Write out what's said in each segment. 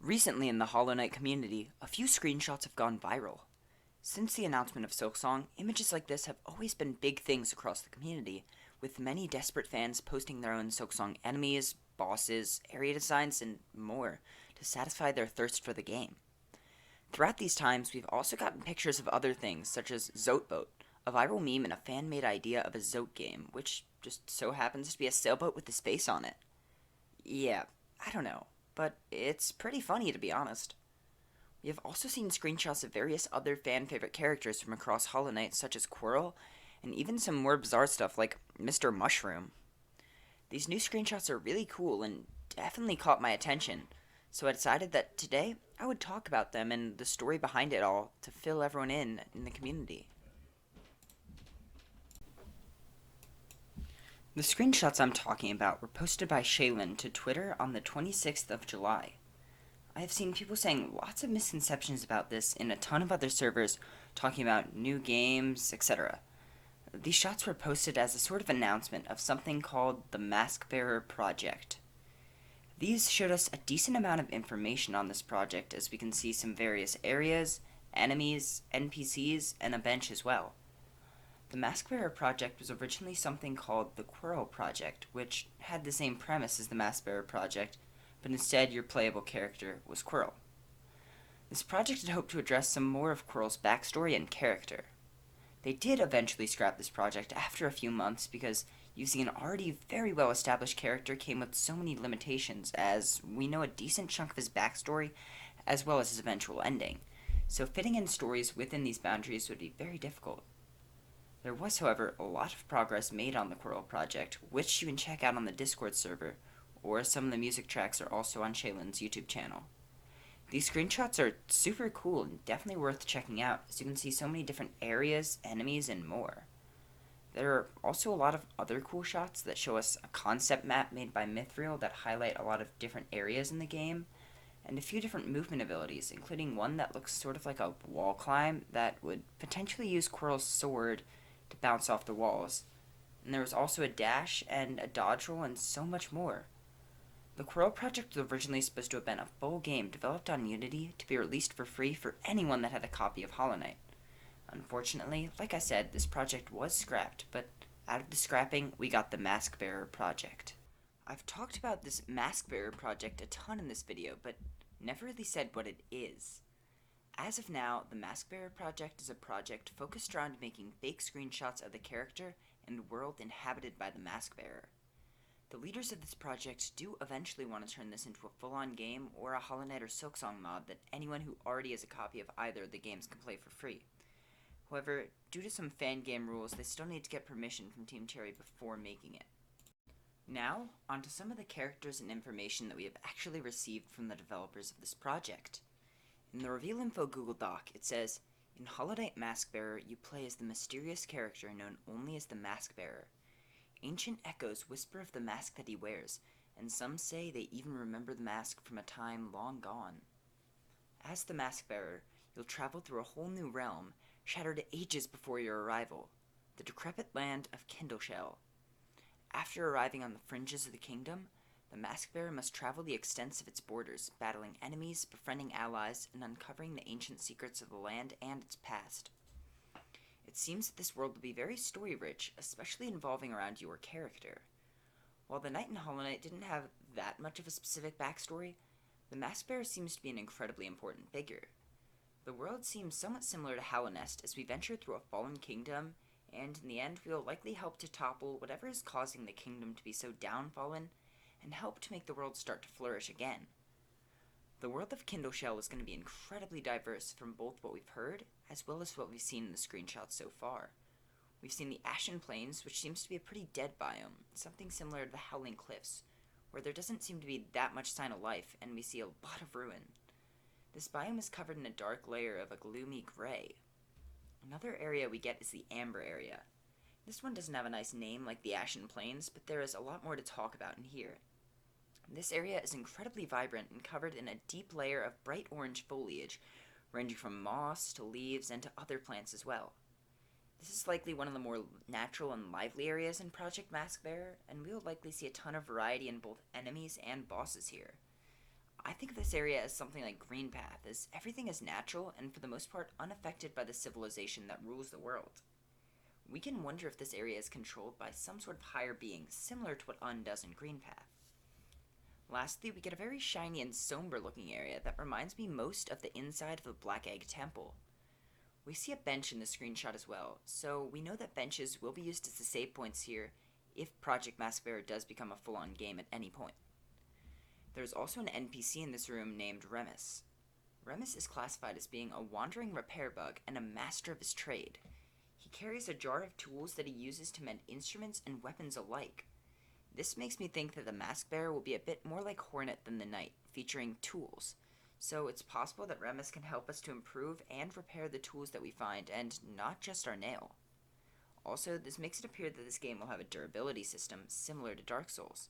Recently in the Hollow Knight community, a few screenshots have gone viral. Since the announcement of Silksong, images like this have always been big things across the community, with many desperate fans posting their own Silksong enemies, bosses, area designs, and more to satisfy their thirst for the game. Throughout these times, we've also gotten pictures of other things, such as Zoatboat, a viral meme and a fan-made idea of a Zoat game, which just so happens to be a sailboat with a space on it. Yeah, I don't know, but it's pretty funny to be honest. We have also seen screenshots of various other fan favorite characters from across Hollow Knight, such as Quirrell, and even some more bizarre stuff like Mr. Mushroom. These new screenshots are really cool and definitely caught my attention, so I decided that today I would talk about them and the story behind it all to fill everyone in the community. The screenshots I'm talking about were posted by Shalun to Twitter on the 26th of July. I have seen people saying lots of misconceptions about this in a ton of other servers talking about new games, etc. These shots were posted as a sort of announcement of something called the Maskbearer project. These showed us a decent amount of information on this project, as we can see some various areas, enemies, NPCs, and a bench as well. The Maskbearer project was originally something called the Quirrell project, which had the same premise as the Maskbearer project, but instead your playable character was Quirrell. This project had hoped to address some more of Quirrell's backstory and character. They did eventually scrap this project after a few months because using an already very well established character came with so many limitations, as we know a decent chunk of his backstory as well as his eventual ending, so fitting in stories within these boundaries would be very difficult. There was, however, a lot of progress made on the Quirrell project, which you can check out on the Discord server, or some of the music tracks are also on Shalun's YouTube channel. These screenshots are super cool and definitely worth checking out, as you can see so many different areas, enemies, and more. There are also a lot of other cool shots that show us a concept map made by Mithril that highlight a lot of different areas in the game, and a few different movement abilities, including one that looks sort of like a wall climb that would potentially use Quirrell's sword to bounce off the walls. And there was also a dash and a dodge roll and so much more. The Quirrell project was originally supposed to have been a full game developed on Unity to be released for free for anyone that had a copy of Hollow Knight. Unfortunately, like I said, this project was scrapped, but out of the scrapping, we got the Maskbearer project. I've talked about this Maskbearer project a ton in this video, but never really said what it is. As of now, the Maskbearer project is a project focused around making fake screenshots of the character and world inhabited by the Maskbearer. The leaders of this project do eventually want to turn this into a full-on game or a Hollow Knight or Silksong mod that anyone who already has a copy of either of the games can play for free. However, due to some fan game rules, they still need to get permission from Team Cherry before making it. Now, onto some of the characters and information that we have actually received from the developers of this project. In the Reveal Info Google Doc, it says, "In Hollow Knight Maskbearer, you play as the mysterious character known only as the Maskbearer. Ancient echoes whisper of the mask that he wears, and some say they even remember the mask from a time long gone. As the Maskbearer, you'll travel through a whole new realm, shattered ages before your arrival, the decrepit land of Kindleshell. After arriving on the fringes of the kingdom, the Maskbearer must travel the extents of its borders, battling enemies, befriending allies, and uncovering the ancient secrets of the land and its past. It seems that this world will be very story-rich, especially involving around your character. While the Knight in Hollow Knight didn't have that much of a specific backstory, the Maskbearer seems to be an incredibly important figure. The world seems somewhat similar to Hallownest as we venture through a fallen kingdom, and in the end we will likely help to topple whatever is causing the kingdom to be so downfallen, and help to make the world start to flourish again. The world of Kindleshell is going to be incredibly diverse from both what we've heard as well as what we've seen in the screenshots so far. We've seen the Ashen Plains, which seems to be a pretty dead biome, something similar to the Howling Cliffs, where there doesn't seem to be that much sign of life and we see a lot of ruin. This biome is covered in a dark layer of a gloomy gray. Another area we get is the Amber area. This one doesn't have a nice name like the Ashen Plains, but there is a lot more to talk about in here. This area is incredibly vibrant and covered in a deep layer of bright orange foliage, ranging from moss to leaves and to other plants as well. This is likely one of the more natural and lively areas in Project Maskbearer, and we will likely see a ton of variety in both enemies and bosses here. I think of this area as something like Green Path, as everything is natural and for the most part unaffected by the civilization that rules the world. We can wonder if this area is controlled by some sort of higher being, similar to what Un does in Green Path. Lastly, we get a very shiny and somber looking area that reminds me most of the inside of the Black Egg Temple. We see a bench in the screenshot as well, so we know that benches will be used as the save points here if Project Maskbearer does become a full-on game at any point. There's also an NPC in this room named Remus. Remus is classified as being a wandering repair bug and a master of his trade. He carries a jar of tools that he uses to mend instruments and weapons alike. This makes me think that the Maskbearer will be a bit more like Hornet than the Knight, featuring tools. So it's possible that Remus can help us to improve and repair the tools that we find, and not just our nail. Also, this makes it appear that this game will have a durability system similar to Dark Souls.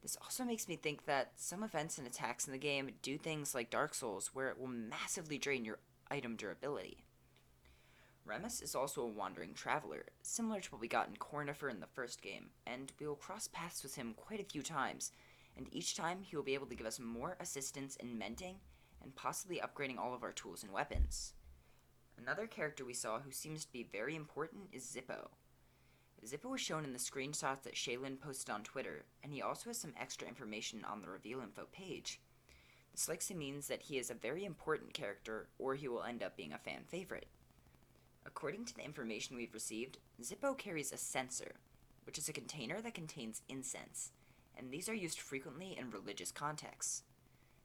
This also makes me think that some events and attacks in the game do things like Dark Souls, where it will massively drain your item durability. Remus is also a wandering traveler, similar to what we got in Cornifer in the first game, and we will cross paths with him quite a few times, and each time he will be able to give us more assistance in mending, and possibly upgrading all of our tools and weapons. Another character we saw who seems to be very important is Zippo. Zippo was shown in the screenshots that Shalun posted on Twitter, and he also has some extra information on the reveal info page. This likely means that he is a very important character, or he will end up being a fan favorite. According to the information we've received, Zippo carries a censer, which is a container that contains incense, and these are used frequently in religious contexts.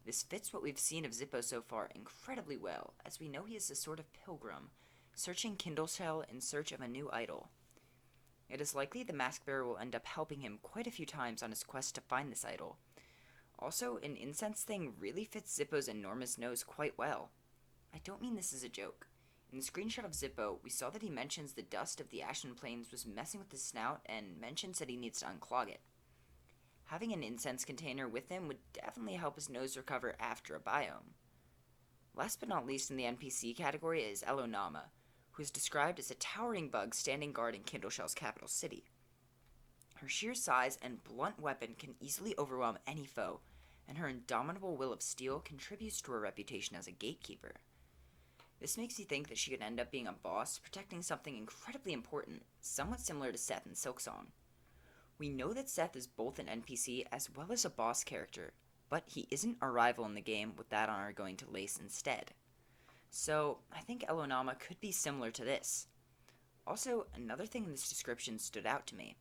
This fits what we've seen of Zippo so far incredibly well, as we know he is a sort of pilgrim, searching Kindleshell in search of a new idol. It is likely the Maskbearer will end up helping him quite a few times on his quest to find this idol. Also, an incense thing really fits Zippo's enormous nose quite well. I don't mean this as a joke. In the screenshot of Zippo, we saw that he mentions the dust of the Ashen Plains was messing with his snout and mentions that he needs to unclog it. Having an incense container with him would definitely help his nose recover after a biome. Last but not least in the NPC category is Elonama, who is described as a towering bug standing guard in Kindleshell's capital city. Her sheer size and blunt weapon can easily overwhelm any foe, and her indomitable will of steel contributes to her reputation as a gatekeeper. This makes me think that she could end up being a boss protecting something incredibly important, somewhat similar to Seth in Silksong. We know that Seth is both an NPC as well as a boss character, but he isn't our rival in the game, with that honor going to Lace instead. So, I think Elonama could be similar to this. Also, another thing in this description stood out to me.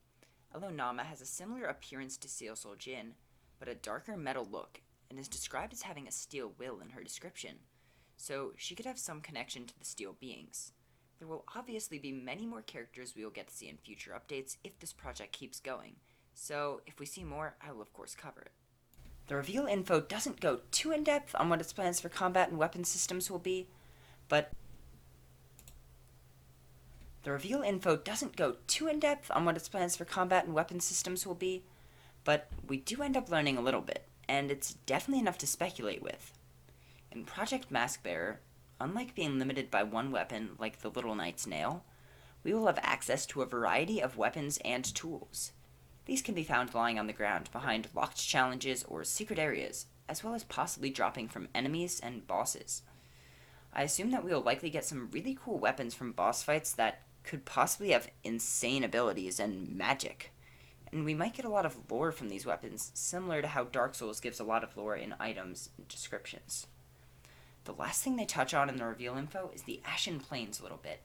Elonama has a similar appearance to Seal Soul Jin, but a darker metal look, and is described as having a steel will in her description. So, she could have some connection to the steel beings. There will obviously be many more characters we will get to see in future updates if this project keeps going, so if we see more, I will of course cover it. The reveal info doesn't go too in-depth on what its plans for combat and weapon systems will be, but we do end up learning a little bit, and it's definitely enough to speculate with. In Project Maskbearer, unlike being limited by one weapon like the Little Knight's Nail, we will have access to a variety of weapons and tools. These can be found lying on the ground behind locked challenges or secret areas, as well as possibly dropping from enemies and bosses. I assume that we will likely get some really cool weapons from boss fights that could possibly have insane abilities and magic. And we might get a lot of lore from these weapons, similar to how Dark Souls gives a lot of lore in items and descriptions. The last thing they touch on in the reveal info is the Ashen Plains a little bit.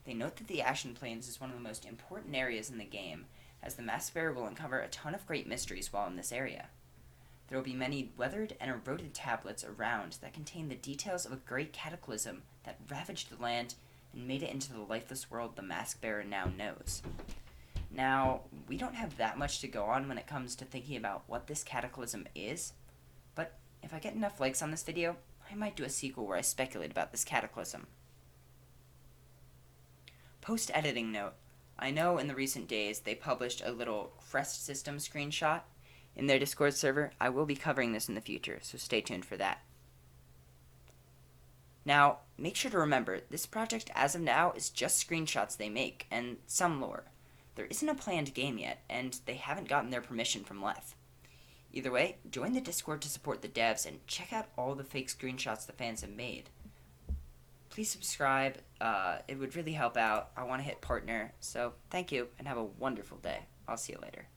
They note that the Ashen Plains is one of the most important areas in the game, as the Maskbearer will uncover a ton of great mysteries while in this area. There will be many weathered and eroded tablets around that contain the details of a great cataclysm that ravaged the land and made it into the lifeless world the Maskbearer now knows. Now, we don't have that much to go on when it comes to thinking about what this cataclysm is, but if I get enough likes on this video, I might do a sequel where I speculate about this cataclysm. Post-editing note. I know in the recent days they published a little Crest System screenshot in their Discord server. I will be covering this in the future, so stay tuned for that. Now, make sure to remember, this project as of now is just screenshots they make, and some lore. There isn't a planned game yet, and they haven't gotten their permission from Leth. Either way, join the Discord to support the devs and check out all the fake screenshots the fans have made. Please subscribe. It would really help out. I want to hit partner. So thank you and have a wonderful day. I'll see you later.